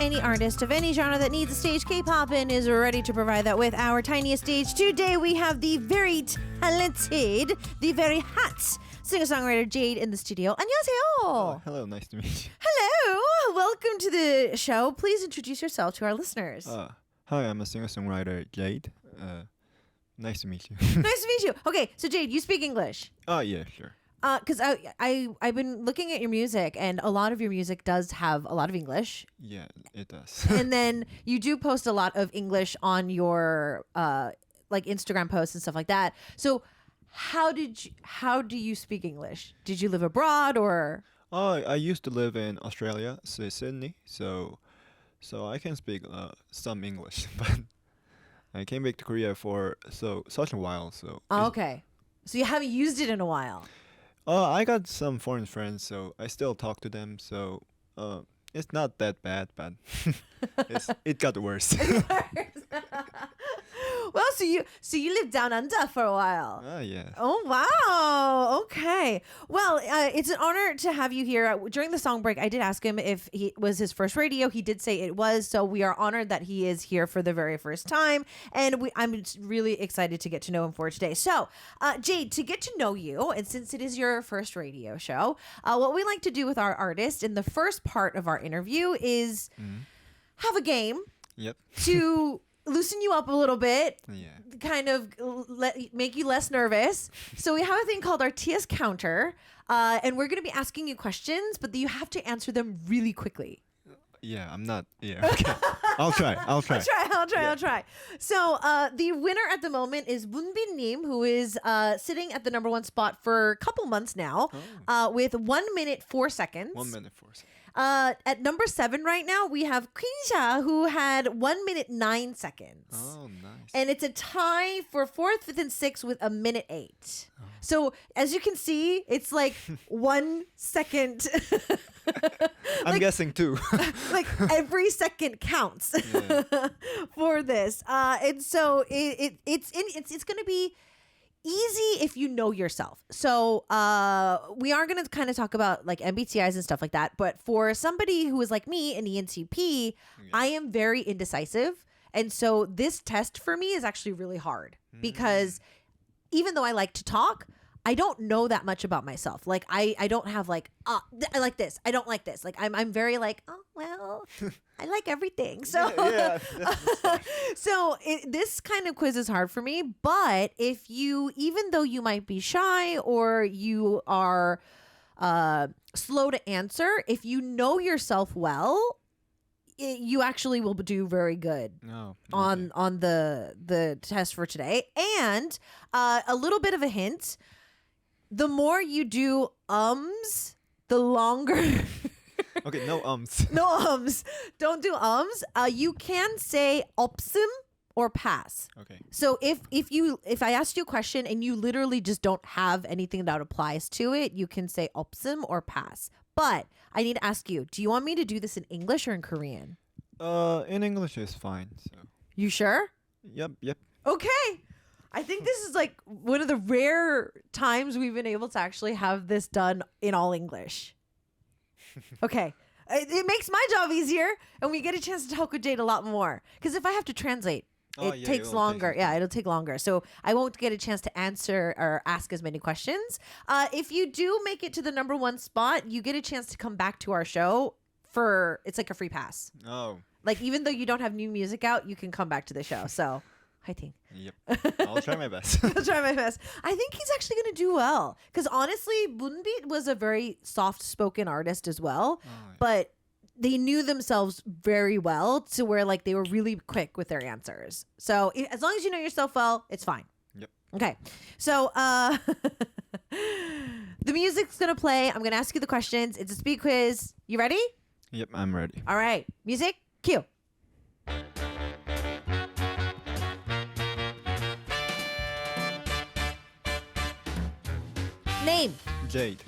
any artist of any genre that needs a stage, K-Poppin' is ready to provide that with our Tiniest Stage. Today we have the very talented, the very hot singer-songwriter Jade in the studio. 안녕하세요. Hello, nice to meet you. Hello, welcome to the show. Please introduce yourself to our listeners. Hi, I'm a singer-songwriter, Jade. Nice to meet you. Nice to meet you. Okay, so Jade, you speak English. Oh, yeah, sure. Because I've been looking at your music, and a lot of your music does have a lot of English. Yeah, it does. And then you do post a lot of English on your like Instagram posts and stuff like that. So how do you speak English? Did you live abroad or? I used to live in Australia, Sydney, so I can speak some English, but I came back to Korea for such a while. So Okay, so you haven't used it in a while. I got some foreign friends, so I still talk to them. So it's not that bad, but it got worse. Well, so you lived down under for a while. Yeah. Oh, wow. Okay. Well, it's an honor to have you here. During the song break, I did ask him if he was his first radio. He did say it was. So we are honored that he is here for the very first time. And I'm really excited to get to know him for today. So, Jade, to get to know you, and since it is your first radio show, what we like to do with our artist in the first part of our interview is have a game. Yep. To loosen you up a little bit, Yeah. kind of make you less nervous. So we have a thing called our TS counter, and we're going to be asking you questions, but you have to answer them really quickly. Yeah, I'm not. Yeah. Okay. I'll try. I'll try. So the winner at the moment is Moonbin-nim, who is sitting at the number one spot for a couple months now, with 1 minute 4 seconds. 1 minute 4 seconds. At number 7 right now, we have Queensha, who had 1 minute 9 seconds. Oh, nice. And it's a tie for 4th, 5th, and 6th with 1 minute 8. Oh. So as you can see, it's like 1 second. I'm guessing too. Like every second counts for this. And so it's going to be easy if you know yourself. So we are going to kind of talk about like MBTIs and stuff like that. But for somebody who is like me, an ENTP, I am very indecisive. And so this test for me is actually really hard because even though I like to talk, I don't know that much about myself. Like I don't have like, I like this, I don't like this. Like I'm very like, oh well, I like everything. So so this kind of quiz is hard for me. But if you, even though you might be shy or you are slow to answer, if you know yourself well, you actually will do very good on the test for today. And a little bit of a hint. The more you do the longer. Okay, no ums. No ums. Don't do ums. You can say 없음 or pass. Okay. So if I asked you a question and you literally just don't have anything that applies to it, you can say 없음 or pass. But I need to ask you, do you want me to do this in English or in Korean? In English is fine. So. You sure? Yep. Okay. I think this is like one of the rare times we've been able to actually have this done in all English. Okay. It makes my job easier, and we get a chance to talk with Jade a lot more. Because if I have to translate, it takes longer. It'll take longer. So I won't get a chance to answer or ask as many questions. If you do make it to the number one spot, you get a chance to come back to our show it's like a free pass. Oh. Like even though you don't have new music out, you can come back to the show. So... Fighting. Yep. I'll try my best. I'll try my best. I think he's actually going to do well. Because honestly, Moonbeat was a very soft-spoken artist as well. Oh, yeah. But they knew themselves very well to where like they were really quick with their answers. So as long as you know yourself well, it's fine. Yep. Okay. So the music's going to play. I'm going to ask you the questions. It's a speed quiz. You ready? Yep, I'm ready. All right. Music, cue. Name. Jade.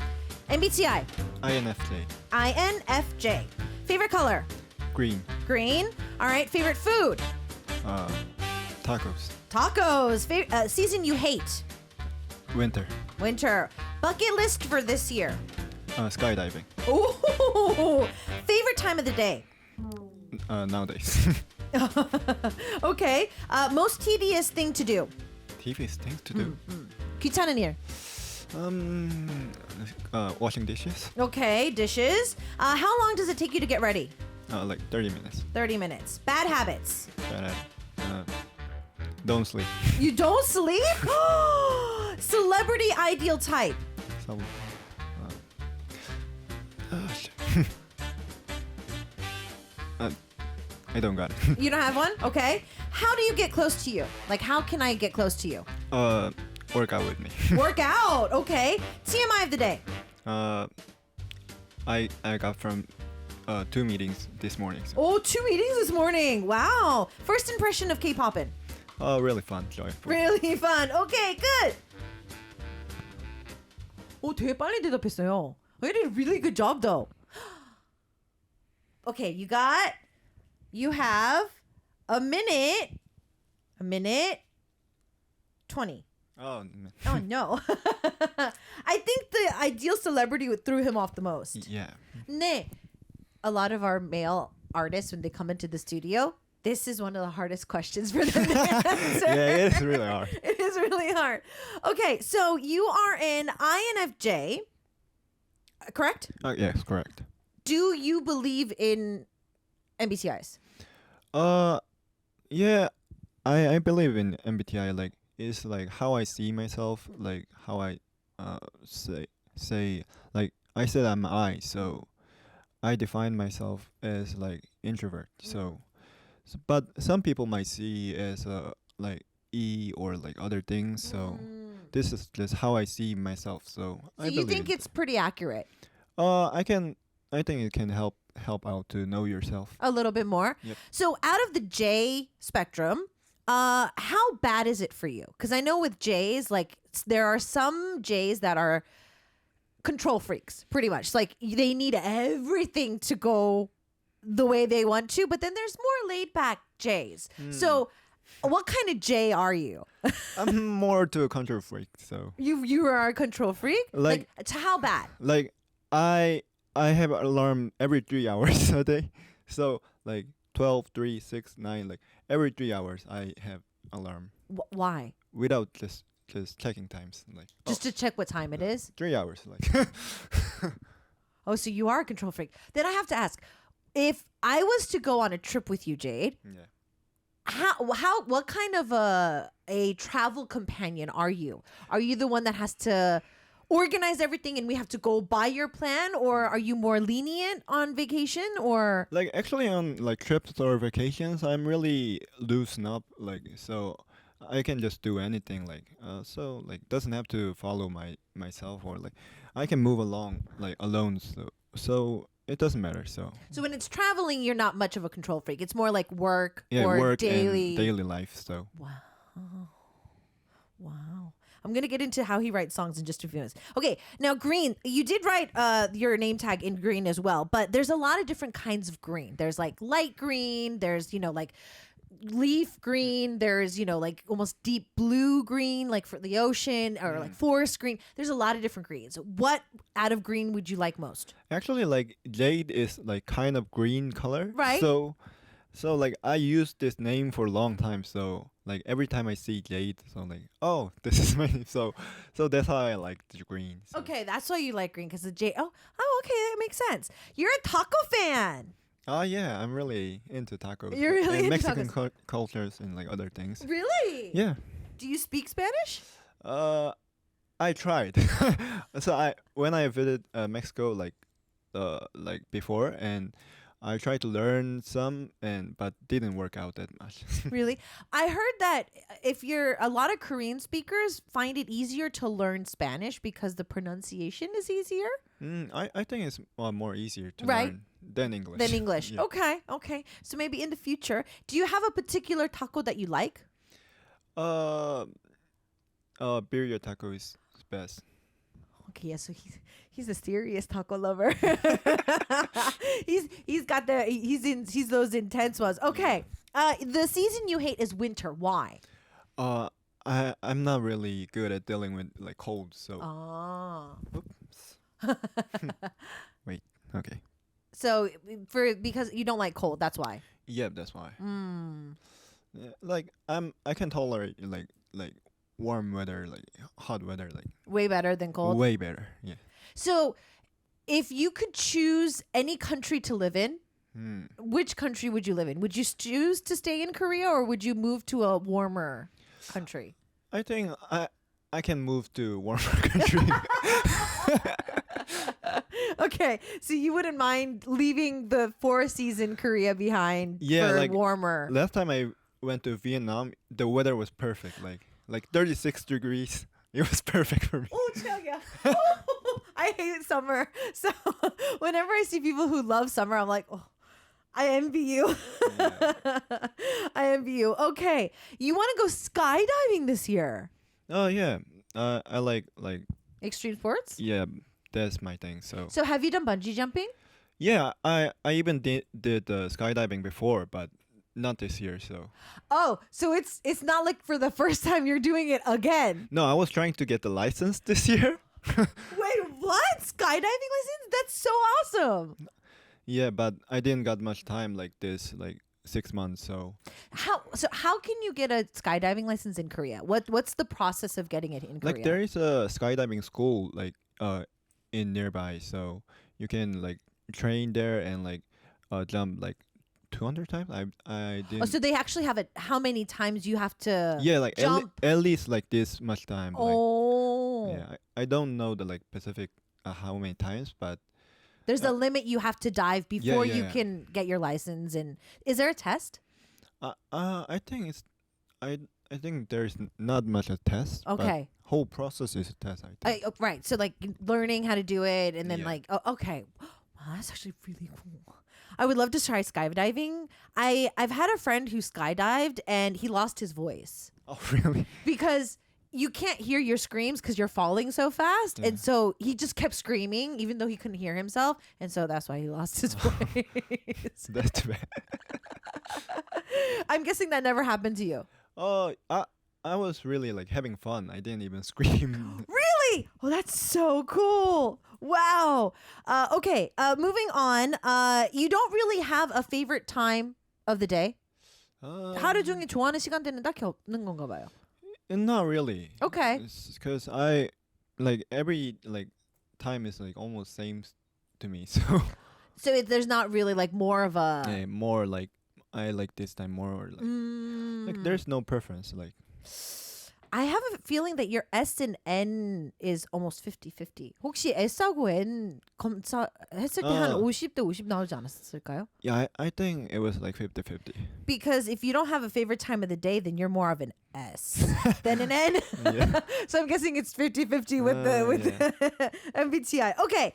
MBTI. INFJ. INFJ. Favorite color. Green. Green. All right. Favorite food. Tacos. Tacos. Season you hate. Winter. Winter. Bucket list for this year. Skydiving. Ooh. Favorite time of the day. nowadays. Okay. Most tedious thing to do. TV's things to do. 귀찮은 일. Washing dishes. Okay, dishes. How long does it take you to get ready? Like 30 minutes. 30 minutes. Bad habits. Don't sleep. You don't sleep? Celebrity ideal type. So, shit. I don't got it. You don't have one? Okay. How do you get close to you? Like, how can I get close to you? Work out with me. Work out. Okay. TMI of the day. I got from 2 meetings this morning. So. Oh, 2 meetings this morning. Wow. First impression of K-popin. Really fun, joyful. Really fun. Okay, good. 오, 되게 빨리 대답했어요. You did a really good job, though. Okay, you have a minute 20. Oh, Oh, no. I think the ideal celebrity threw him off the most. yeah. 네. A lot of our male artists, when they come into the studio, this is one of the hardest questions for them to answer. Yeah, it is really hard. It is really hard. Okay, so you are in INFJ, correct? Yes, correct. Do you believe in MBTIs? Yeah, I believe in MBTI. Like, it's like how I see myself, like how I say like I said I'm I, so I define myself as like introvert. So but some people might see as like E or like other things. So this is just how I see myself. So I you believe think it's pretty accurate? I think it can help out to know yourself. A little bit more. Yep. So out of the J spectrum, how bad is it for you? Because I know with J's, like there are some J's that are control freaks, pretty much. Like they need everything to go the way they want to, but then there's more laid back J's. So what kind of J are you? I'm more to a control freak. So You are a control freak? Like to how bad? like I have an alarm every 3 hours a day. So like 12, 3, 6, 9, like every 3 hours I have alarm Why? without just checking times. Like Just to check what time it is? 3 hours. Like Oh, so you are a control freak. Then I have to ask, if I was to go on a trip with you, Jade, yeah. what kind of a travel companion are you? Are you the one that has to organize everything and we have to go by your plan, or are you more lenient on vacation, or Like actually on like trips or vacations, I'm really loosen up. Like so, I can just do anything. Like so like doesn't have to follow myself, or like I can move along like alone. So it doesn't matter. So when it's traveling, you're not much of a control freak. It's more like work yeah, or work daily. and daily life. So Wow. I'm going to get into how he writes songs in just a few minutes. Okay, now green. You did write your name tag in green as well, but there's a lot of different kinds of green. There's like light green, there's, like leaf green, there's, like almost deep blue green, like for the ocean, or like forest green. There's a lot of different greens. What out of green would you like most? actually, like jade is like kind of green color. Right. So like I used this name for a long time. So like every time I see jade, so I'm like, oh, this is my name. So that's how I like the green. So. Okay, that's why you like green, because the J. Oh, okay, that makes sense. You're a taco fan. Oh yeah, I'm really into tacos. You're really and into Mexican tacos. cultures and like other things. Really? Yeah. Do you speak Spanish? I tried. So when I visited Mexico like before, and I tried to learn some, but didn't work out that much. Really? I heard that if you're a lot of Korean speakers find it easier to learn Spanish because the pronunciation is easier I think it's more easier to Right. learn than English. than English. Yeah. Okay. So maybe in the future, do you have a particular taco that you like? Birria taco is best. Okay, yeah, so he's a serious taco lover. he's those intense ones. Okay. The season you hate is winter. Why? I'm not really good at dealing with like cold, so Oh. oops. Wait, okay. So because you don't like cold, that's why. Yeah, that's why. Mm. Yeah, like I can tolerate like warm weather, like hot weather, like Way better than cold. way better. Yeah. So if you could choose any country to live in, which country would you live in? Would you choose to stay in Korea or would you move to a warmer country? I think I can move to warmer country. Okay, so you wouldn't mind leaving the 4 season Korea behind Yeah, for like, warmer. Last time I went to Vietnam, the weather was perfect. Like 36 degrees. It was perfect for me. Oh, 최악이야. I hate summer. So whenever I see people who love summer, I'm like, oh, I envy you. Yeah. I envy you. Okay, you want to go skydiving this year? Oh yeah. I like Extreme sports? yeah, that's my thing. So have you done bungee jumping? Yeah, I even did skydiving before, but not this year. So Oh, so it's not like for the first time you're doing it again. no, I was trying to get the license this year. Wait, what? Skydiving license? That's so awesome. Yeah, but I didn't got much time like this, like 6 months. So How can you get a skydiving license in Korea? What's the process of getting it in Korea? like there is a skydiving school like in nearby, so you can like train there and like jump like 200 times. I didn't. Oh, so they actually have it. How many times you have to? Yeah, like jump. at least like this much time. Like, Oh, yeah, I don't know the like specific how many times, but there's a limit you have to dive before you yeah. can get your license. And is there a test? I think it's I think there's not much a test. Okay. But whole process is a test. I think. Right. So like learning how to do it, and then Yeah. like, oh, okay, wow, that's actually really cool. I would love to try skydiving. I've had a friend who skydived and he lost his voice Oh really? because you can't hear your screams because you're falling so fast, and so he just kept screaming even though he couldn't hear himself, and so that's why he lost his voice. That's too bad. I'm guessing that never happened to you. Oh, I was really like having fun. I didn't even scream. Really? Oh, that's so cool. Wow. Okay. Moving on. You don't really have a favorite time of the day. 하루 종일 좋아하는 시간대는 딱히 없는 건가 봐요. Not really. Okay. Because I like every like time is like almost same to me. So So there's not really like more of a. yeah, more like I like this time more or like there's no preference. Like I have a feeling that your S and N is almost 50-50. 혹시 S하고 N 검사했을 때 한 50대 50 나오지 않았을까요? yeah, I think it was like 50-50. Because if you don't have a favorite time of the day, then you're more of an S than an N. Yeah. So I'm guessing it's 50-50 with the MBTI. Okay.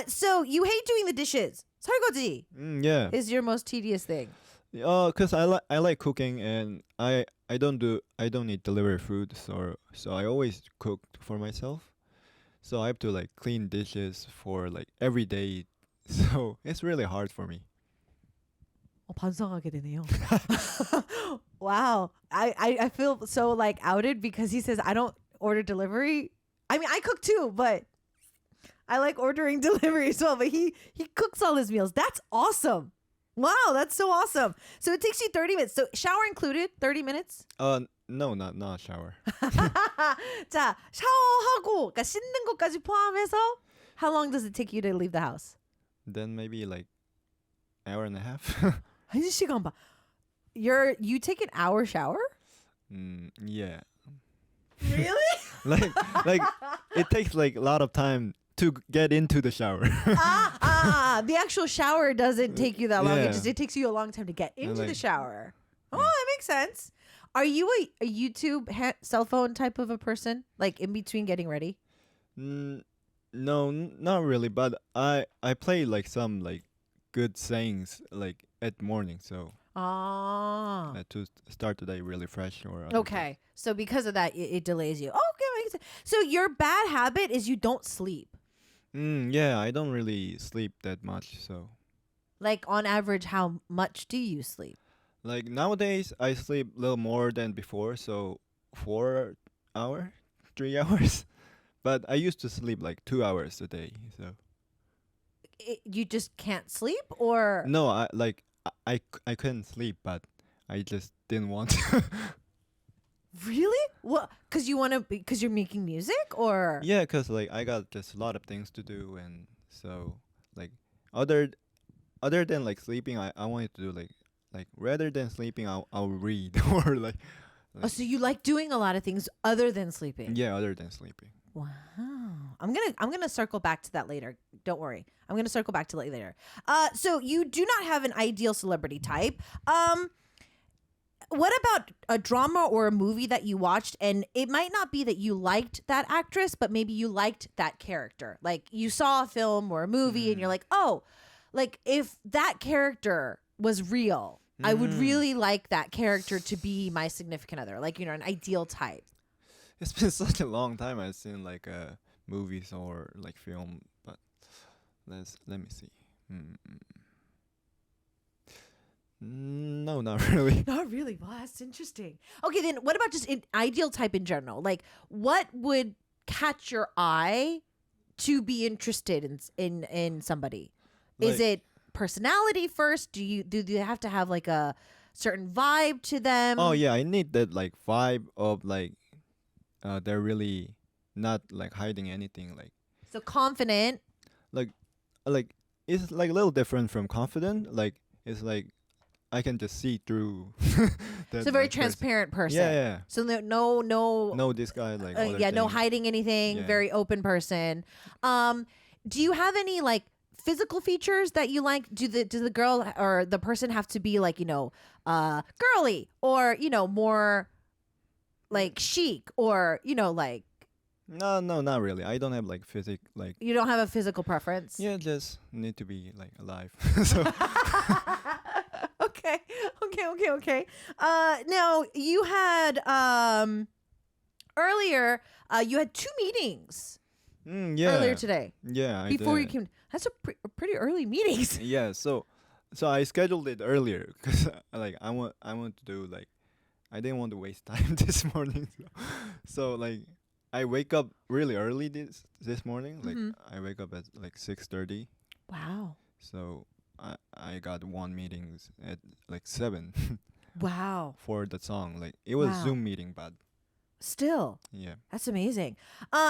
So you hate doing the dishes. 설거지 Yeah. is your most tedious thing. Cause I like cooking and I don't need delivery food, so I always cook for myself. So I have to like clean dishes for like every day. So it's really hard for me. 반성하게 되네요. Wow. I feel so like outed because he says I don't order delivery. I mean, I cook too, but I like ordering delivery as well. But he cooks all his meals. That's awesome. Wow, that's so awesome. So it takes you 30 minutes. So shower included, 30 minutes? No, not shower. 자, 샤워하고 그러니까 씻는 것까지 포함해서 how long does it take you to leave the house? Then maybe like hour and a half. 1시간 반. You take an hour shower? Yeah. Really? like it takes like a lot of time to get into the shower. The actual shower doesn't take you that long. Yeah. It takes you a long time to get into the like- shower. Oh, that makes sense. Are you a YouTube cell phone type of a person? Like in between getting ready? No, not really. But I play like some like good sayings like at morning, so to start the day really fresh or other Okay. So because of that, it delays you. Okay, makes sense. So your bad habit is you don't sleep. Yeah, I don't really sleep that much, so Like on average, how much do you sleep? like nowadays I sleep a little more than before, so 4 hours, 3 hours. But I used to sleep like 2 hours a day, so you just can't sleep, or No, I couldn't sleep, but I just didn't want to. really? What? Because you're making music, or Yeah, cause like I got just a lot of things to do, and so like other than like sleeping, I wanted to do like rather than sleeping, I'll read or like Oh, so you like doing a lot of things other than sleeping? yeah, other than sleeping. Wow. I'm gonna circle back to that later. Don't worry. I'm gonna circle back to that later. So you do not have an ideal celebrity type. What about a drama or a movie that you watched, and it might not be that you liked that actress, but maybe you liked that character? Like you saw a film or a movie and you're like, oh, like if that character was real, I would really like that character to be my significant other. Like, an ideal type. It's been such a long time I've seen like movies or like film, but let me see. No, not really. Not really. Wow, that's interesting. Okay, then what about just an ideal type in general? Like, what would catch your eye to be interested in somebody? Is Like- it personality first? Do you have to have like a certain vibe to them? Oh yeah, I need that like vibe of like they're really not like hiding anything So confident. like it's like a little different from confident. Like it's like I can just see through. That, It's a very like, person. transparent person. Yeah. So no No, this guy like. no things. hiding anything. Yeah. Very open person. Do you have any like physical features that you like? Do the girl or the person have to be like girly, or more like chic, or like No, not really. I don't have like like. you don't have a physical preference? Yeah, just need to be like alive. So Okay. Now you had earlier. You had 2 meetings yeah. earlier today. Yeah, I Before you did. came. That's a pretty early meetings. Yeah, so I scheduled it earlier because like I want to do like I didn't want to waste time this morning. So like I wake up really early this morning. Like I wake up at like 6:30. Wow. So I got one meeting at like 7 Wow. for the song. Like it was Wow. Zoom meeting, but Still, yeah. that's amazing.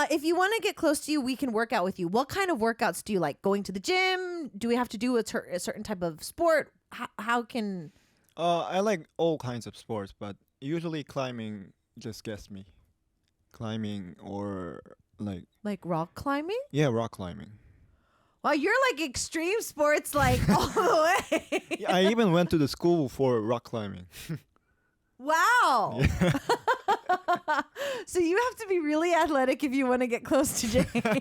If you want to get close to you, we can work out with you. What kind of workouts do you like? Going to the gym? Do we have to do a certain type of sport? How can... I like all kinds of sports, but usually climbing just gets me. Climbing or Like rock climbing? rock climbing. Wow, you're like extreme sports like all the way. Yeah, I even went to the school for rock climbing. Wow. So you have to be really athletic if you want to get close to Jade. That's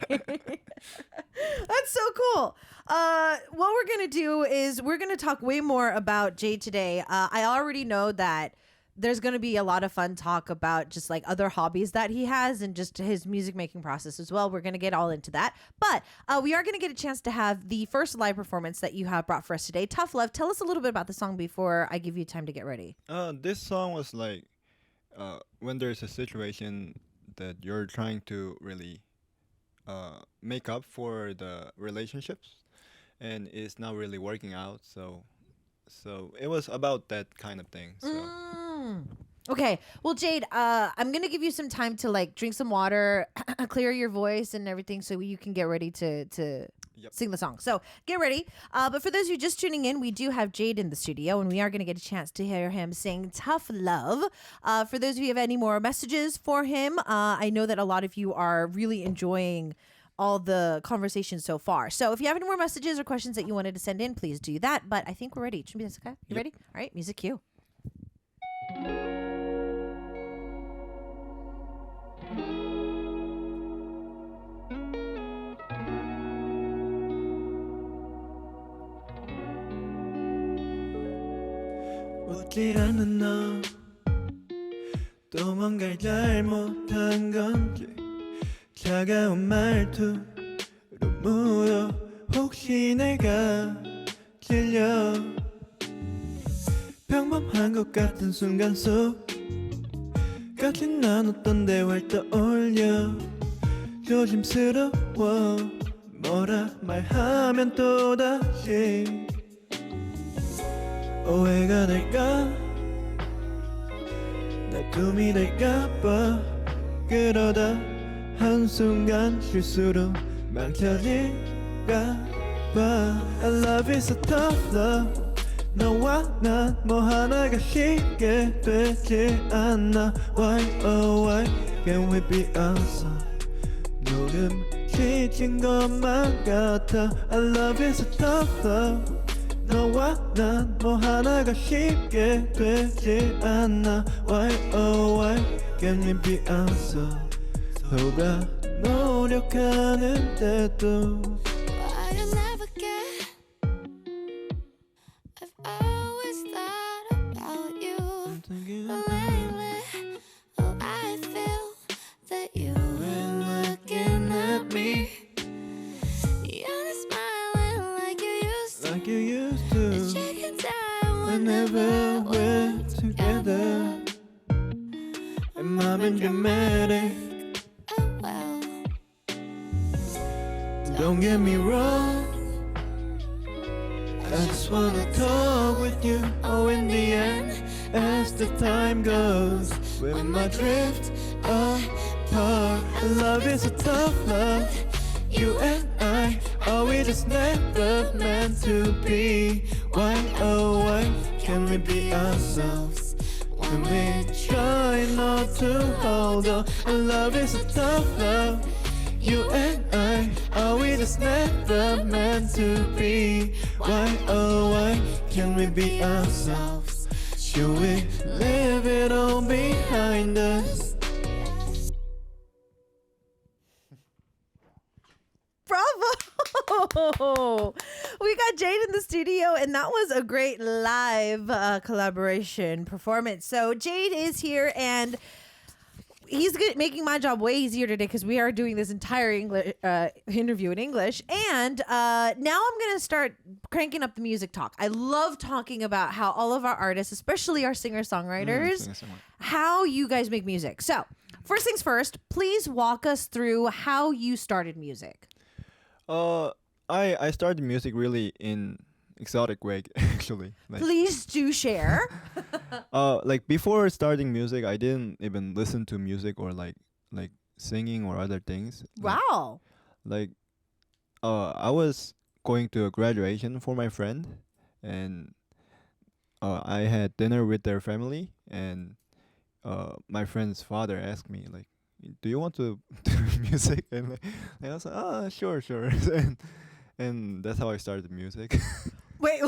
so cool. What we're going to do is we're going to talk way more about Jade today. I already know that there's going to be a lot of fun talk about just like other hobbies that he has and just his music making process as well. We're going to get all into that. But we are going to get a chance to have the first live performance that you have brought for us today. Tough Love. Tell us a little bit about the song before I give you time to get ready. This song was like when there's a situation that you're trying to really make up for the relationships and it's not really working out. So it was about that kind of thing. So. Okay. Well, Jade, I'm going to give you some time to like drink some water, clear your voice and everything so you can get ready to sing the song. So get ready. But for those of you just tuning in, we do have Jade in the studio and we are going to get a chance to hear him sing Tough Love. For those of you who have any more messages for him, I know that a lot of you are really enjoying all the conversations so far. So if you have any more messages or questions that you wanted to send in, please do that. But I think we're ready. You ready? All right. Music cue. 웃질 않는 너 또 뭔가를 잘못한 건지 차가운 말투로 물어 혹시 내가 질려 평범한 것 같은 순간 속 같이 나눴던 대화를 떠올려 조심스러워 뭐라 말하면 또다시 오해가 될까 다툼이 될까봐 그러다 한순간 실수로 망쳐질까봐 I love is a tough love 너와 난 뭐 하나가 쉽게 되지 않아 Why oh why can't we be awesome 조금 지친 것만 같아 I love is a tough love 너와 난 뭐 하나가 쉽게 되지 않아 Why oh why can't we be awesome 서로가 노력하는데도 Why you never get I've always thought about you lately Oh I feel that you've been looking at me You're not smiling like you used to like you used to Checking time whenever we're together And 맘은 dramatic Oh well Don't get me wrong I just wanna talk with you Oh in the end As the time goes We might drift apart Love is a tough love You and I Are we just never meant to be Why oh why Can we be ourselves When we try not to hold on Love is a tough love You and I, are we just never meant to be? Why, oh why, can we be ourselves? Should we leave it all behind us? Bravo! We got Jade in the studio, and that was a great live collaboration performance. So Jade is here, and he's making my job way easier today because we are doing this entire English interview in English. And now I'm going to start cranking up the music talk. I love talking about how all of our artists, especially our singer-songwriters, how you guys make music. So first things first, please walk us through how you started music. I started music really in exotic way actually. Like, Please do share. like before starting music, I didn't even listen to music or like singing or other things. Wow. Like I was going to a graduation for my friend, and I had dinner with their family, and my friend's father asked me like, "Do you want to do music?" And I was like, "Ah, sure." and that's how I started music. Wait.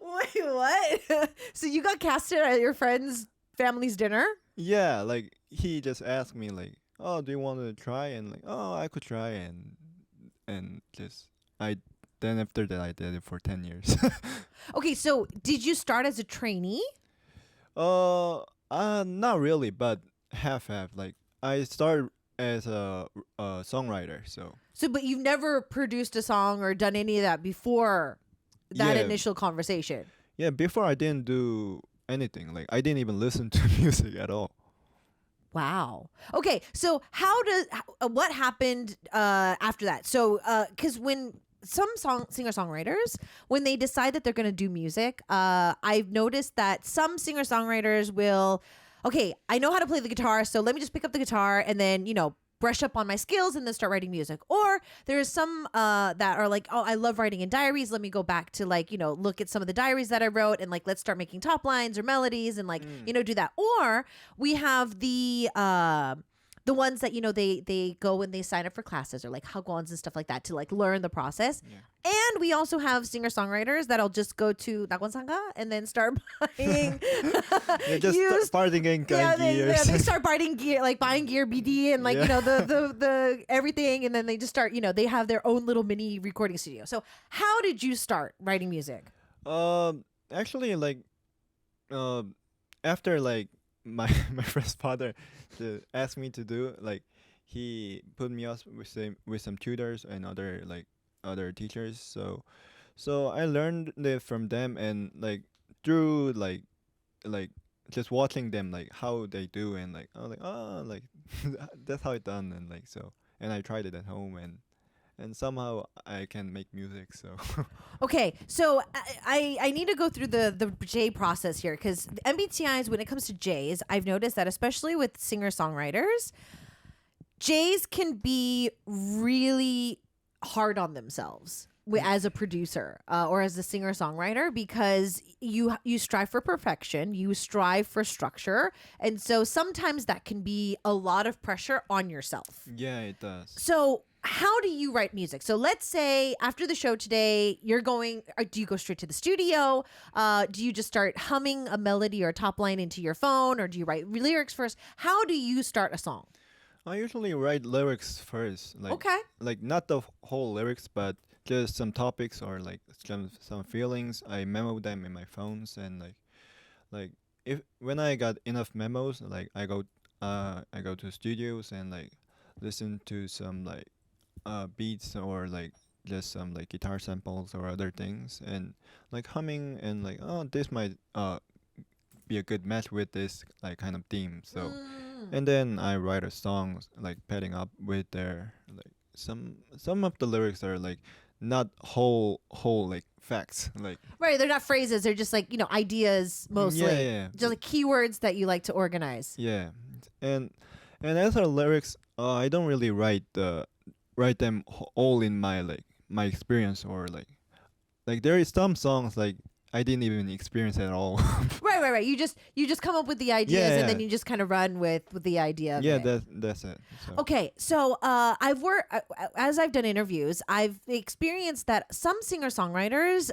Wait, what? So you got casted at your friend's family's dinner? Yeah, like he just asked me like, "Oh, do you want to try?" And like, "Oh, I could try." And just then after that I did it for 10 years. Okay, so did you start as a trainee? Not really, but half. Like I started as a songwriter, so. So, but you've never produced a song or done any of that before that Yeah. initial conversation? Yeah, before I didn't do anything. Like I didn't even listen to music at all. Wow. Okay, so what happened after that? So, because when some singer-songwriters, when they decide that they're going to do music, I've noticed that some singer-songwriters will, okay, I know how to play the guitar, so let me just pick up the guitar and then, brush up on my skills and then start writing music. Or there's some that are like, oh, I love writing in diaries. Let me go back to look at some of the diaries that I wrote and let's start making top lines or melodies and do that. Or we have the ones that, they go and they sign up for classes or like hagwons and stuff like that to learn the process. Yeah. And we also have singer-songwriters that'll just go to Nagwonsanga and then start buying Yeah, just parting in gears. they start buying gear, buying gear BD and the everything, and then they just start, they have their own little mini recording studio. So how did you start writing music? Actually, after my my friend's father asked me to do, he put me up with some tutors and other teachers. So I learned it from them, and through just watching them how they do, and I was like, oh, that's how it's done, and so and I tried it at home, and somehow I can make music. So Okay, so I need to go through the J process here because MBTIs, when it comes to J's, I've noticed that especially with singer-songwriters, J's can be really hard on themselves as a producer or as a singer-songwriter because you strive for perfection, you strive for structure, and so sometimes that can be a lot of pressure on yourself. yeah, it does. So how do you write music? So let's say after the show today, you're going, or do you go straight to the studio? Do you just start humming a melody or a top line into your phone, or do you write lyrics first? How do you start a song? I usually write lyrics first, Okay. like not the whole lyrics, but just some topics or like some feelings. I memo them in my phones, and like if when I got enough memos, like I go to studios and like listen to some like beats or like just some like guitar samples or other things, and like humming and like, oh, this might be a good match with this like kind of theme. So and then I write a song like padding up with their like some of the lyrics are like not whole like facts, like Right, they're not phrases, they're just like, ideas mostly. yeah. Just like keywords that you like to organize. Yeah, and as for lyrics, I don't really write them all in my experience, or like there is some songs like I didn't even experience at all. Right. You just come up with the ideas Yeah, and then yeah. you just kind of run with the idea of Yeah, it. that's it. So. Okay, so I've worked as I've done interviews. I've experienced that some singer-songwriters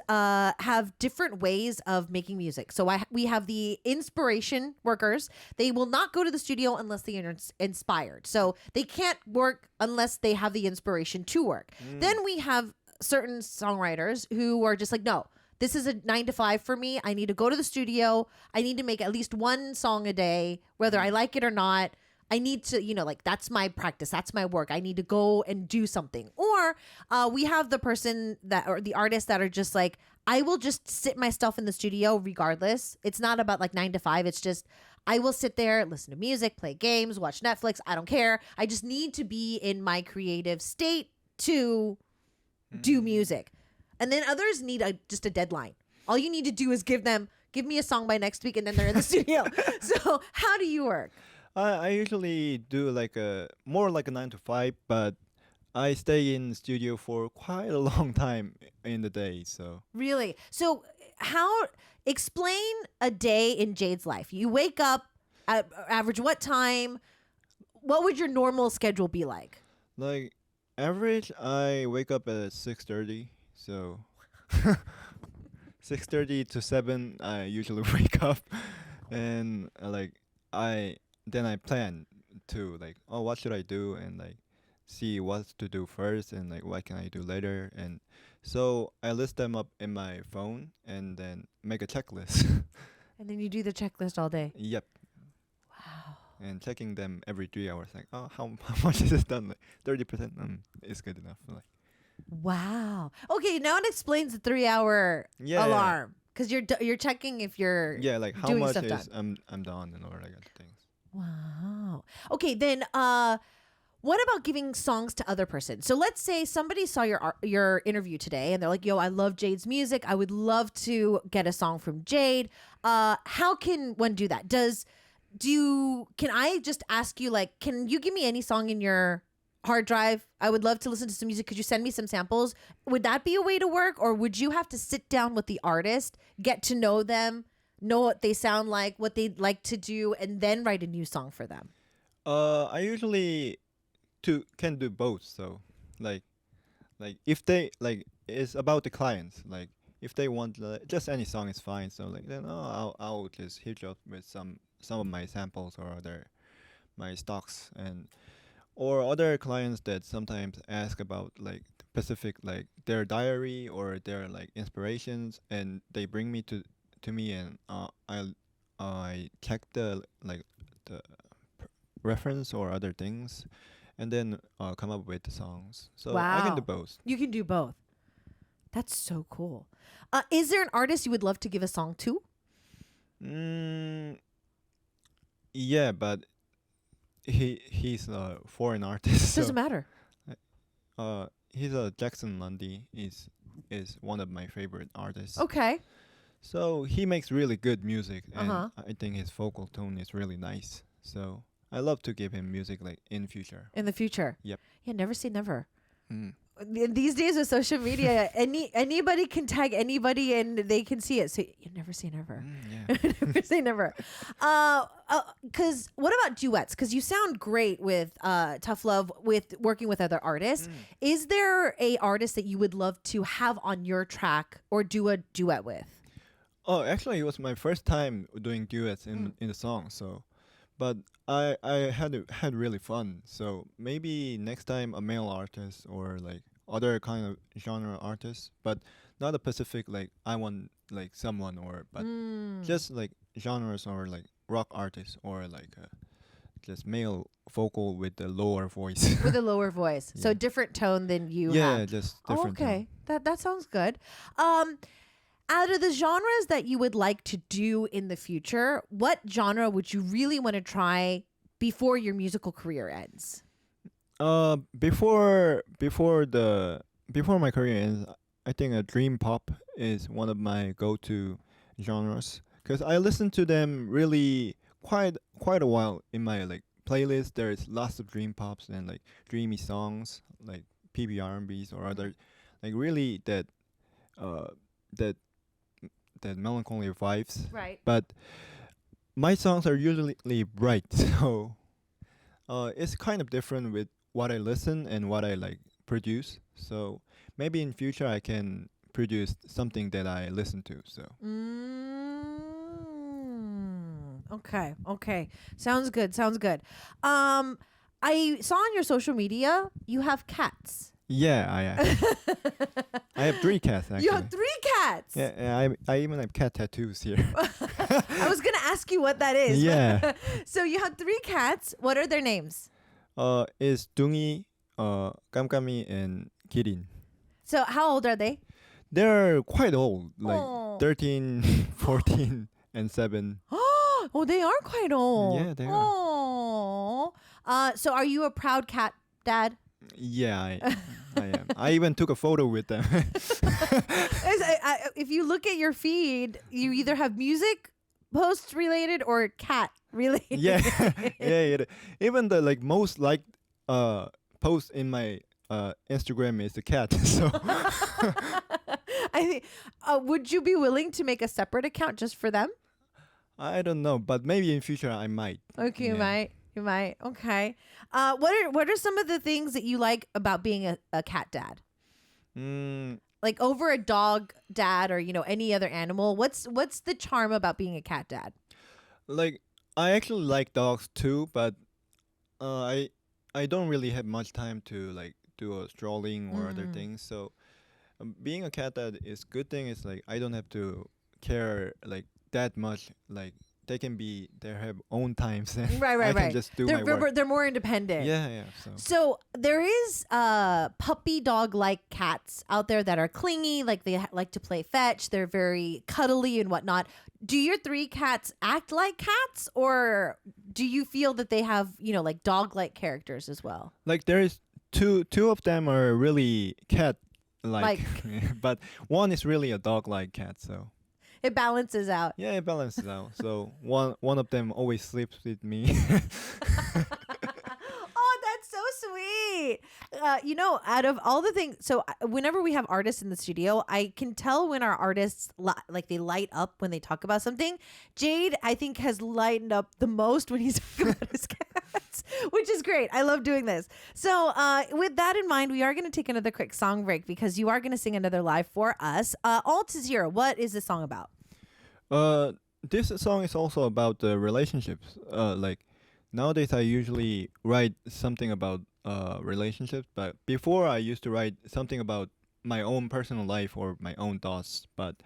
have different ways of making music. So we have the inspiration workers. They will not go to the studio unless they are inspired. So they can't work unless they have the inspiration to work. Then we have certain songwriters who are just like, no. This is a 9 to 5 for me. I need to go to the studio. I need to make at least one song a day, whether I like it or not. I need to, like that's my practice. That's my work. I need to go and do something. Or we have the person or the artist that are just like, I will just sit myself in the studio regardless. It's not about like 9 to 5. It's just, I will sit there, listen to music, play games, watch Netflix. I don't care. I just need to be in my creative state to do music. And then others need just a deadline. All you need to do is give me a song by next week, and then they're in the studio. So how do you work? I usually do like more like a 9 to 5, but I stay in the studio for quite a long time in the day. So Really? So explain a day in Jade's life. You wake up at average what time? What would your normal schedule be like? like average, I wake up at 6:30. So 6:30 to 7, I usually wake up, and I plan to like, oh, what should I do, and like see what to do first, and like what can I do later, and so I list them up in my phone and then make a checklist. And then you do the checklist all day. Yep. Wow. And checking them every 3 hours, like, oh, how much is it done? Like 30%, is good enough. Like. Wow. Okay, now it explains the 3-hour Yeah. alarm because you're checking if you're Yeah, like how doing much stuff is done. I'm done and all that kind of things. Wow. Okay, then what about giving songs to other person? So let's say somebody saw your interview today and they're like, "Yo, I love Jade's music. I would love to get a song from Jade." How can one do that? Can I just ask you, like, can you give me any song in your hard drive? I would love to listen to some music. Could you send me some samples? Would that be a way to work, or would you have to sit down with the artist, get to know them, know what they sound like, what they'd like to do, and then write a new song for them? I usually can do both. So like if they like, it's about the clients. Like if they want just any song is fine. So like then I'll just hit you up with some of my samples or my stocks, and or other clients that sometimes ask about like specific, like their diary or their like inspirations, and they bring me to me, and I check the reference or other things, and then come up with the songs. So I can do Wow. both. You can do both. That's so cool. Is there an artist you would love to give a song to? Yeah, but he's a foreign artist. So Doesn't matter. he's a Jackson Lundy is one of my favorite artists. Okay. So he makes really good music, and Uh-huh. I think his vocal tone is really nice. So I love to give him music like in future. In the future. Yep. Yeah, never say never. Mm. These days with social media, anybody can tag anybody and they can see it. So you never say never. Yeah. Never say never. Because what about duets? Because you sound great with Tough Love, with working with other artists. Is there a artist that you would love to have on your track or do a duet with? Oh, actually, it was my first time doing duets in the song. So, but I had really fun. So maybe next time a male artist or like other kind of genre artist, but not a specific like I want like someone or but just like genres or like rock artists or like just male vocal with the lower voice. With a lower voice. So Yeah. different tone than you Yeah, have. just Oh, different. okay. That sounds good. Out of the genres that you would like to do in the future, what genre would you really want to try before your musical career ends? Before my career ends, I think a dream pop is one of my go-to genres because I listen to them really quite a while in my like playlist. There's lots of dream pops and like dreamy songs like PB R&Bs or other like really that melancholy vibes. Right. But my songs are usually bright, so it's kind of different with what I listen and what I like produce. So maybe in future I can produce something that I listen to. So Okay. Sounds good. I saw on your social media you have cats. yeah, I have 3 cats actually. You have 3 cats. Yeah, and I even have cat tattoos here. I was gonna ask you what that is. Yeah. So you have 3 cats. What are their names? Is Dungi, Kamkami, and Kirin. So how old are they? They're quite old, like Aw. 13, 14, and 7. Oh, they are quite old. Yeah, they are. Oh. So are you a proud cat dad? Yeah, I am. I even took a photo with them. If you look at your feed, you either have music posts related or cat related. yeah, yeah. Even the like most liked post in my Instagram is the cat. So I think. Would you be willing to make a separate account just for them? I don't know, but maybe in future I might. Okay, Yeah. you might. Okay. What are some of the things that you like about being a cat dad? Like over a dog dad or any other animal. What's the charm about being a cat dad? Like I actually like dogs too, but I don't really have much time to like do a strolling or other things. So being a cat dad is good thing. Is like I don't have to care like that much. Like they have own times and Right. I can just do my work. They're more independent. Yeah. So there is puppy dog like cats out there that are clingy, like they like to play fetch. They're very cuddly and whatnot. Do your 3 cats act like cats, or do you feel that they have like dog like characters as well? Like there is two of them are really cat like, but one is really a dog like cat. So It balances out. yeah, it balances out. So one of them always sleeps with me. Oh, that's so sweet. Out of all the things, so whenever we have artists in the studio, I can tell when our artists they light up when they talk about something. Jade, I think, has lightened up the most when he's talking about his cats, which is great. I love doing this. So with that in mind, we are going to take another quick song break because you are going to sing another live for us. All to Zero, what is this song about? This song is also about the relationships. Like nowadays, I usually write something about relationships, but before I used to write something about my own personal life or my own thoughts. But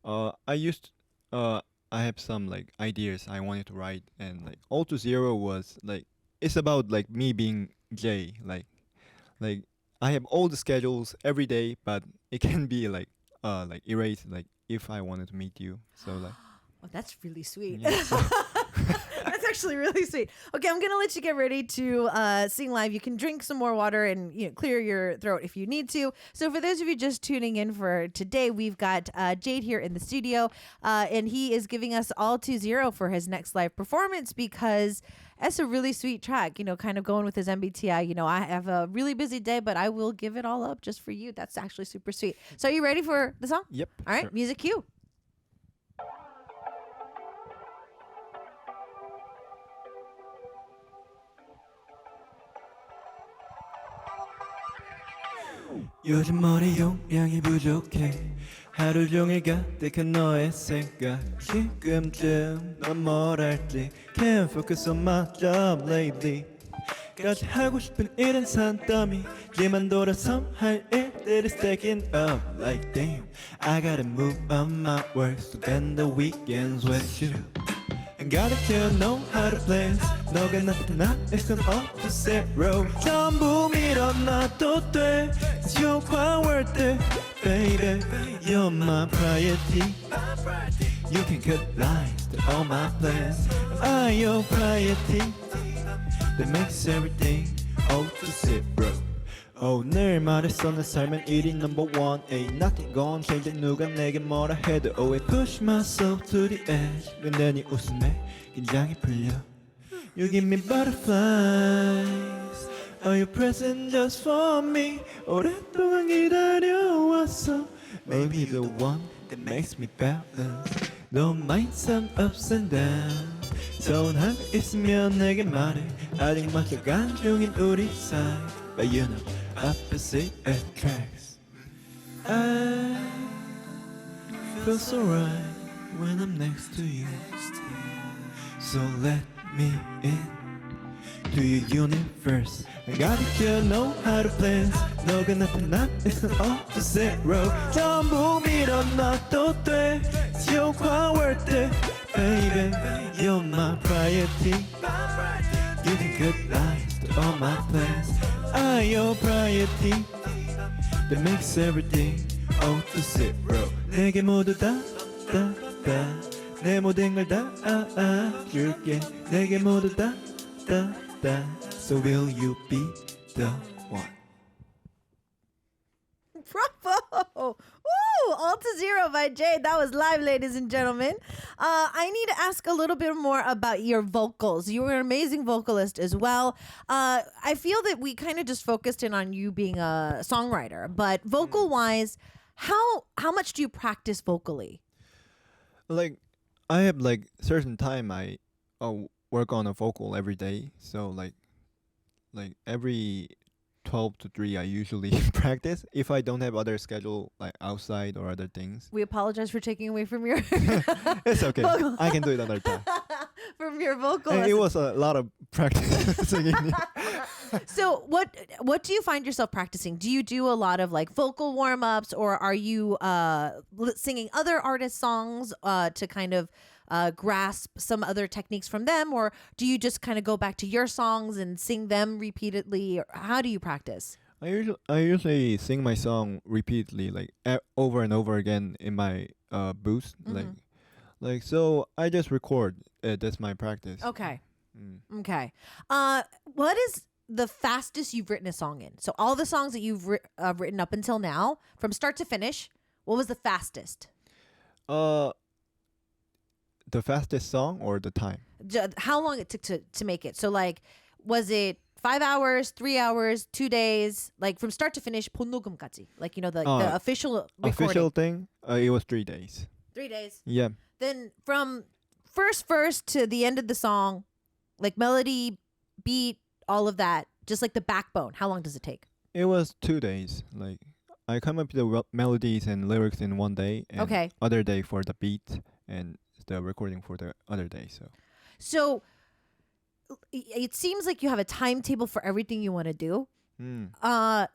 I have some like ideas I wanted to write, and like All to Zero was like it's about like me being Jay. Like I have all the schedules every day, but it can be like erased. Like if I wanted to meet you, so like. Oh, that's really sweet. Yeah, so- That's actually really sweet. Okay, I'm gonna let you get ready to sing live. You can drink some more water and clear your throat if you need to. So for those of you just tuning in for today, we've got Jade here in the studio, and he is giving us All to Zero for his next live performance because that's a really sweet track. Kind of going with his MBTI. I have a really busy day, but I will give it all up just for you. That's actually super sweet. So are you ready for the song? Yep. All right, sure. music cue. 요즘 머리 용량이 부족해 하루 종일 가득한 너의 생각 지금쯤 넌 뭘 할지 Can't focus on my job lately 까지 하고 싶은 일은 산더미지만 돌아서 할 일들이 stacking up like damn I gotta move on my work so spend the weekends with you And gotta know how to play 너가 나타나 it's an all to zero 전부 밀어놔도 돼 It's your power day baby You're my priority You can cut lines to all my plans Am I your priority That makes everything all to zero 오늘 말했어 내 삶은 일이 number one Ain't nothing gonna change it 누가 내게 뭐라 해도 Always push myself to the edge 근데 네 웃음에 긴장이 풀려 You give me butterflies Are you present just for me 오랫동안 기다려왔어 Maybe the one that makes me balance Don't mind some ups and downs 서운한 거 있으면 내게 말해 아직 맞춰간 중인 우리 사이 But you know opposite attracts I feel so right when I'm next to you So let me in to your universe I gotta know how to play 너가 나타나 it's all to zero 전부 밀어놔도 돼 It's your power day Baby You're my priority You can cut lines to all my plans I'm your priority That makes everything all to zero 내게 모두 다 내 모든 걸 다 줄게 내게 모두 다 So will you be the one Bravo! Woo! All to Zero by Jade. That was live, ladies and gentlemen. I need to ask a little bit more about your vocals. You were an amazing vocalist as well. I feel that we kind of just focused in on you being a songwriter, but vocal-wise, how much do you practice vocally? Like I have like certain time I work on a vocal every day. So like every 12 to 3 I usually practice if I don't have other schedule like outside or other things. We apologize for taking away from your It's okay. vocal. I can do it another time. From your vocal. And it was a lot of practice singing. So what do you find yourself practicing? Do you do a lot of like vocal warm-ups or are you singing other artists' songs to kind of grasp some other techniques from them, or do you just kind of go back to your songs and sing them repeatedly? Or how do you practice? I usually sing my song repeatedly, like over and over again in my booth, like so. I just record. That's my practice. Okay. Okay. What is the fastest you've written a song in? So all the songs that you've written up until now, from start to finish, what was the fastest? The fastest song or the time? How long it took to make it? So like, was it 5 hours, 3 hours, 2 days, like from start to finish, 본녹음까지, like the official recording. Official thing. It was 3 days. 3 days. Yeah. Then from first verse to the end of the song, like melody, beat, all of that, just like the backbone. How long does it take? It was 2 days. Like I come up with the melodies and lyrics in 1 day, and Okay. other day for the beat and the recording for the other day. So it seems like you have a timetable for everything you want to do.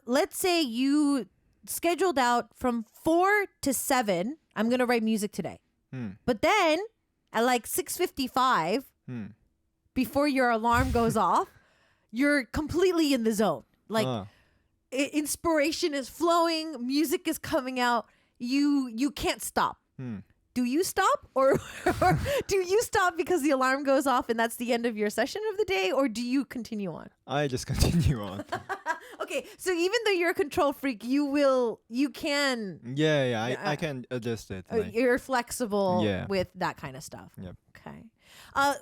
Let's say you scheduled out from 4 to 7. I'm gonna write music today, but then at like 6:55, before your alarm goes off, you're completely in the zone. Like inspiration is flowing, music is coming out. You can't stop. do you stop or do you stop because the alarm goes off and that's the end of your session of the day, or do you continue on? I just continue on. Okay, so even though you're a control freak, you can I can adjust it. Like, you're flexible Yeah. with that kind of stuff. Yep. Okay.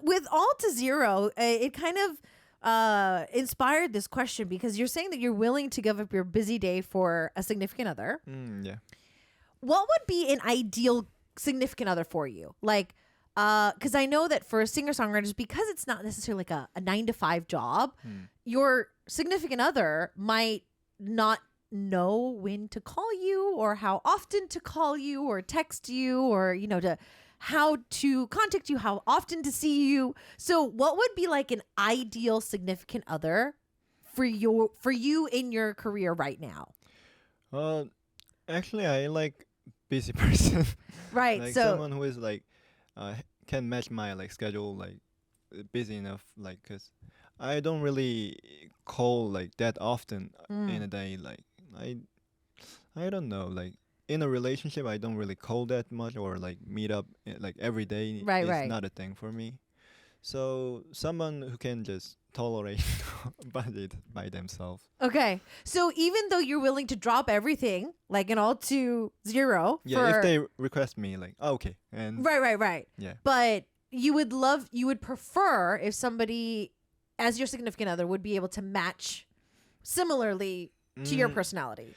With All to Zero, it kind of inspired this question because you're saying that you're willing to give up your busy day for a significant other. yeah. What would be an ideal significant other for you? Like, because I know that for singer-songwriters, because it's not necessarily like a 9-to-5 job, your significant other might not know when to call you or how often to call you or text you or, to how to contact you, how often to see you. So what would be like an ideal significant other for you in your career right now? Actually, I like busy person. Right. Like so someone who is like can match my like schedule, like busy enough, like, cause I don't really call like that often in a day. Like I don't know, like in a relationship I don't really call that much or like meet up like every day. Right, is right. not a thing for me. So someone who can just tolerate by themselves. Okay. So even though you're willing to drop everything, like an All to Zero, Yeah, if they request me, like, oh, okay, and right. yeah. But you would prefer if somebody as your significant other would be able to match similarly to your personality.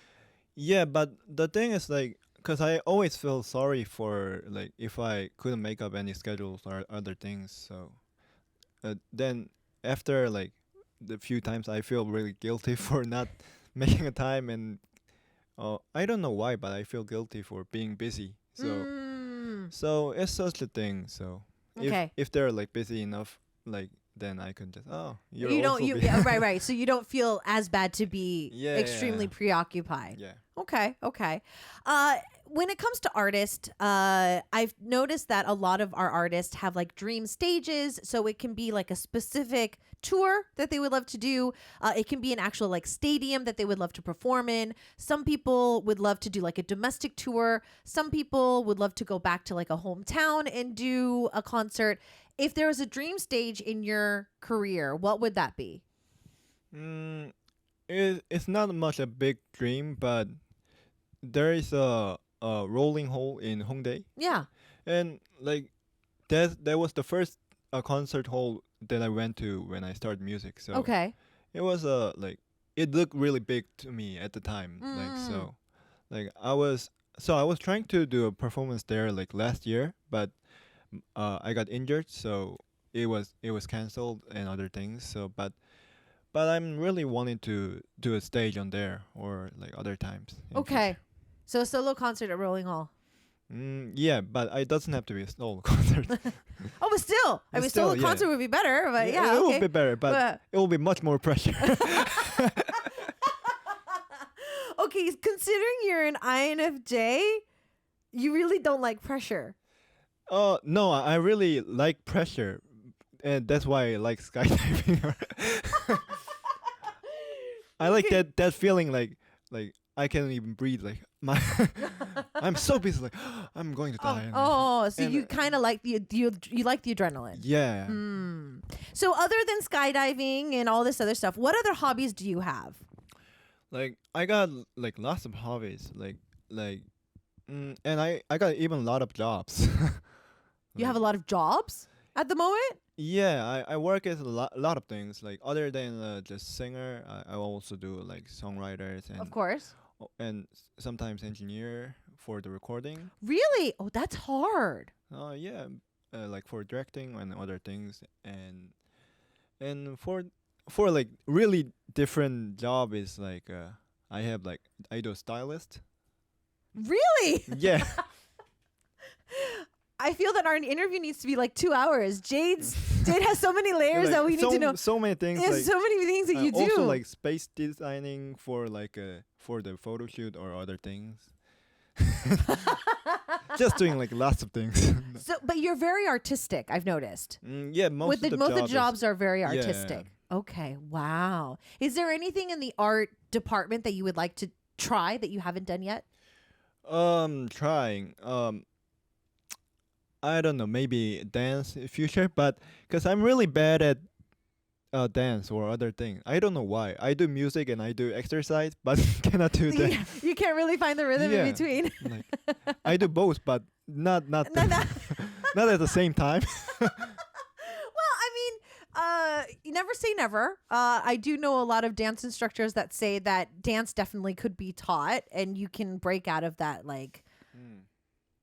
Yeah, but the thing is like, cause I always feel sorry for like if I couldn't make up any schedules or other things. So then after like the few times, I feel really guilty for not making a time, and I don't know why, but I feel guilty for being busy. So so it's such a thing. So Okay. if they're like busy enough, like then I can just you're You don't also you busy. yeah, right. So you don't feel as bad to be Yeah, extremely yeah. preoccupied. Yeah. Okay. When it comes to artists, I've noticed that a lot of our artists have like dream stages. So it can be like a specific tour that they would love to do. It can be an actual like stadium that they would love to perform in. Some people would love to do like a domestic tour. Some people would love to go back to like a hometown and do a concert. If there was a dream stage in your career, what would that be? It's not much a big dream, but there is a rolling hall in Hongdae, Yeah. and like that was the first concert hall that I went to when I started music. So Okay. it was like it looked really big to me at the time. Like so, like I was trying to do a performance there like last year, but I got injured, so it was canceled and other things. So but I'm really wanting to do a stage on there or like other times. in Okay. future. So a solo concert at Rolling Hall. Yeah, but it doesn't have to be a solo concert. Oh, but still, I But mean, still, solo yeah. concert would be better. But yeah, it okay. will be better, but it will be much more pressure. Okay, considering you're an INFJ, you really don't like pressure. No, I really like pressure, and that's why I like skydiving. I like that feeling like I can't even breathe. Like I'm so busy. Like I'm going to die. So and, you kind of like you like the adrenaline. Yeah. So other than skydiving and all this other stuff, what other hobbies do you have? Like I got like lots of hobbies. And I got even a lot of jobs. You have a lot of jobs at the moment? Yeah, I work as a lot of things. Like other than just singer, I also do like songwriters and Of course. Sometimes engineer for the recording. Really? Oh, that's hard. Yeah, like for directing and other things, and for like really different job is like I have like I do a stylist. Really? Yeah. I feel that our interview needs to be like 2 hours. Jade has so many layers Like, that we need to know. So many things. There's Like, so many things that you do. Also like space designing for like for the photo shoot or other things. Just doing like lots of things. So, but you're very artistic. I've noticed. Yeah, most of the most of the job jobs is, are very Yeah. artistic. Okay, wow. Is there anything in the art department that you would like to try that you haven't done yet? trying. I don't know, maybe dance in future, but because I'm really bad at dance or other things. I don't know why. I do music and I do exercise, but cannot do that. You can't really find the rhythm in Yeah. between. Like, I do both, but not No, no. not at the same time. Well, I mean, you never say never. I do know a lot of dance instructors that say that dance definitely could be taught, and you can break out of that like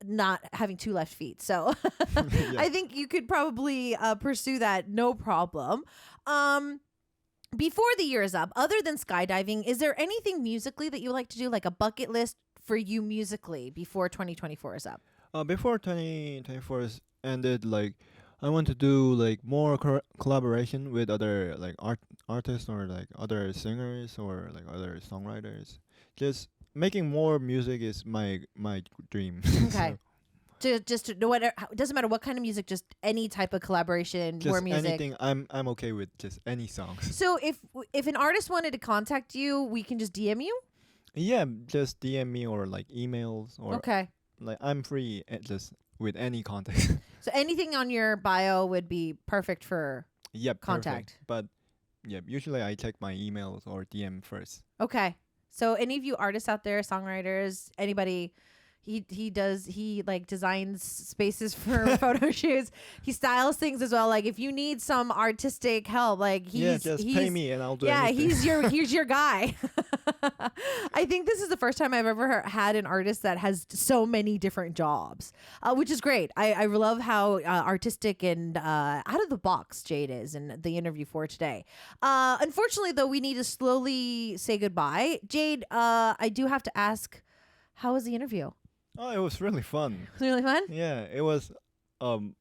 not having two left feet. So I think you could probably pursue that no problem. Before the year is up, other than skydiving, is there anything musically that you like to do, like a bucket list for you musically before 2024 is up? Before 2024 is ended, like I want to do like more collaboration with other like artists or like other singers or like other songwriters. Just making more music is my dream. Okay. Just to whatever, doesn't matter what kind of music, just any type of collaboration, Just more music. anything. I'm okay with just any songs. So if an artist wanted to contact you, we can just DM you. Yeah, just DM me or like emails or Okay. like I'm free just with any contact. So anything on your bio would be perfect for. Yep, Contact. perfect. But yeah, usually I check my emails or DM first. Okay. So any of you artists out there, songwriters, anybody, he like designs spaces for photo shoots. He styles things as well. Like if you need some artistic help, like he's Just he's, pay me and I'll do yeah, anything. he's your guy. I think this is the first time I've ever had an artist that has so many different jobs, which is great. I love how artistic and out of the box Jade is in the interview for today. Unfortunately, though, we need to slowly say goodbye. Jade, I do have to ask, how was the interview? Oh, it was really fun. Was it really fun? Yeah, it was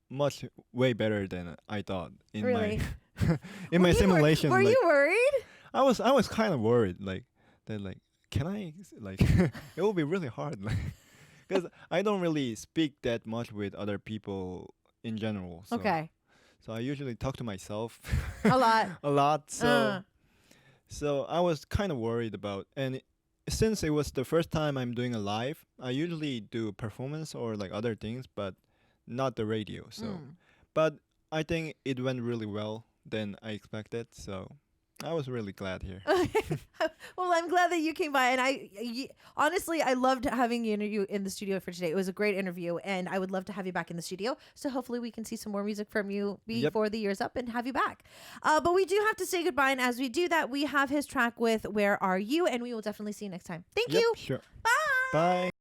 much way better than I thought in Really? my in my simulation. Were like, you worried? I was kind of worried like that like can I like it will be really hard like because I don't really speak that much with other people in general. So, Okay. So I usually talk to myself A lot. a lot. Uh. So I was kind of worried about and. Since it was the first time I'm doing a live, I usually do performance or like other things, but not the radio. So, but I think it went really well than I expected. So, I was really glad here. Well, I'm glad that you came by, and honestly, I loved having you interview in the studio for today. It was a great interview, and I would love to have you back in the studio. So hopefully, we can see some more music from you before the year's up and have you back. But we do have to say goodbye, and as we do that, we have his track with "Where Are You," and we will definitely see you next time. Thank Yep, you. sure. Bye. Bye.